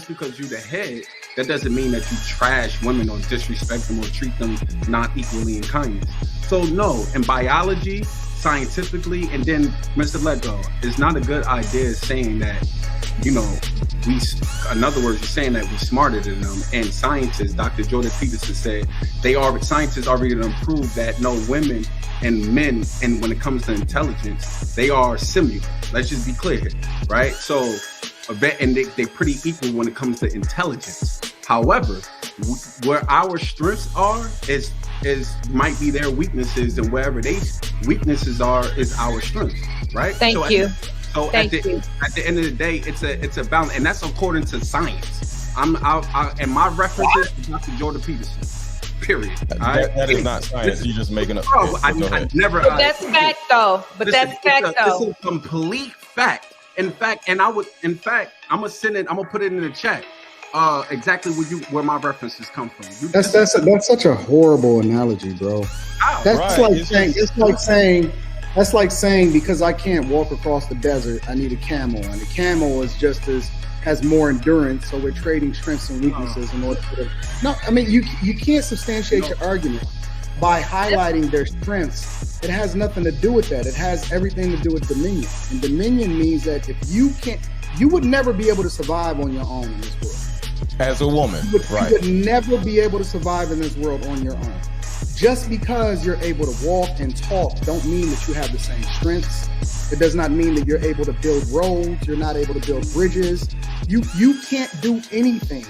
just because you're the head, that doesn't mean that you trash women or disrespect them or treat them not equally in kindness. So no, in biology, scientifically, and then Mr. Leto, it's not a good idea saying that, you know, in other words, you're saying that we're smarter than them. And scientists, Dr. Jordan Peterson said, scientists already proved that no, women and men, and when it comes to intelligence, they are similar. Let's just be clear here, right? So, and they're pretty equal when it comes to intelligence. However, where our strengths are is might be their weaknesses, and wherever they weaknesses are is our strengths, right? Thank you. So at the end of the day, it's a balance, and that's according to science. And my reference is Dr. Jordan Peterson. Period. That is not science. You're just making up. I never. But that's fact, though. It's a complete fact. In fact, I'm gonna put it in the chat. Exactly where my references come from. That's such a horrible analogy, bro. That's like saying because I can't walk across the desert, I need a camel, and the camel is has more endurance, so we're trading strengths and weaknesses in order to. No, I mean you can't substantiate your argument by highlighting their strengths. It has nothing to do with that. It has everything to do with dominion, and dominion means that if you would never be able to survive on your own in this world. As a woman, you would never be able to survive in this world on your own. Just because you're able to walk and talk don't mean that you have the same strengths. It does not mean that you're able to build roads. You're not able to build bridges. You can't do anything.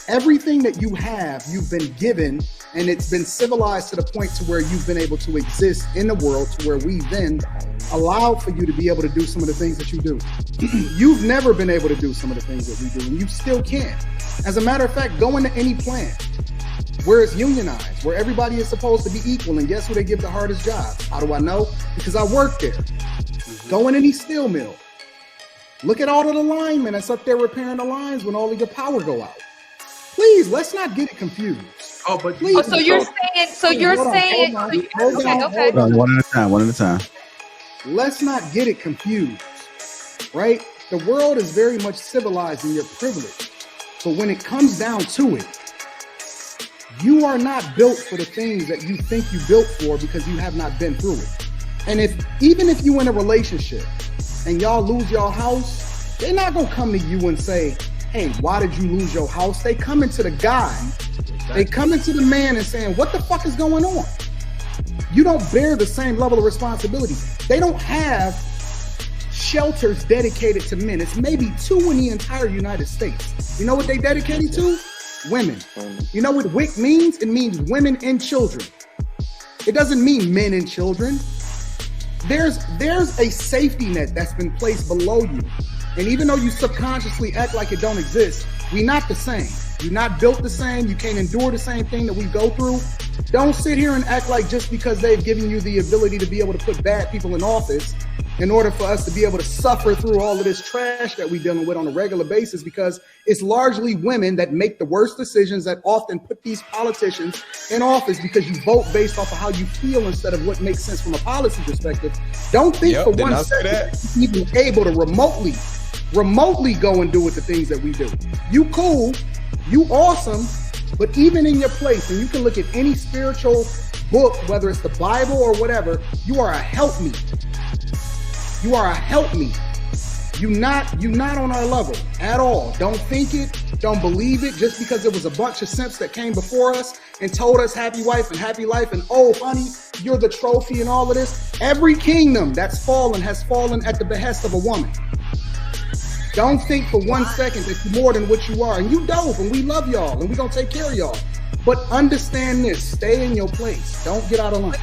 Everything that you have, you've been given, and it's been civilized to the point to where you've been able to exist in the world, to where we then allow for you to be able to do some of the things that you do. You've never been able to do some of the things that we do, and you still can. As a matter of fact, go into any plant where it's unionized, where everybody is supposed to be equal, and guess who they give the hardest job? How do I know? Because I work there. Go in any steel mill. Look at all of the linemen that's up there repairing the lines when all of your power go out. Please, let's not get it confused. Oh, but please. So you're saying. Okay. One at a time. Let's not get it confused, right? The world is very much civilized in your privilege. So when it comes down to it, you are not built for the things that you think you built for because you have not been through it. And even if you in a relationship and y'all lose your house, they're not gonna come to you and say, hey, why did you lose your house? They come into the guy. They come into the man and saying, what the fuck is going on? You don't bear the same level of responsibility. They don't have shelters dedicated to men. It's maybe 2 in the entire United States. You know what they dedicated to? Women. You know what WIC means? It means women and children. It doesn't mean men and children. There's a safety net that's been placed below you. And even though you subconsciously act like it don't exist, we're not the same. You're not built the same. You can't endure the same thing that we go through. Don't sit here and act like just because they've given you the ability to be able to put bad people in office in order for us to be able to suffer through all of this trash that we're dealing with on a regular basis, because it's largely women that make the worst decisions, that often put these politicians in office because you vote based off of how you feel instead of what makes sense from a policy perspective. Don't think for one second that you're even able to remotely go and do with the things that we do. You cool, you awesome, but even in your place, and you can look at any spiritual book, whether it's the Bible or whatever, you are a helpmeet. You are a helpmeet. You're not on our level at all. Don't think it, don't believe it, just because there was a bunch of simps that came before us and told us happy wife and happy life and oh honey, you're the trophy and all of this. Every kingdom that's fallen has fallen at the behest of a woman. Don't think for 1 second that you're more than what you are. And you dope, and we love y'all, and we're going to take care of y'all. But understand this. Stay in your place. Don't get out of line.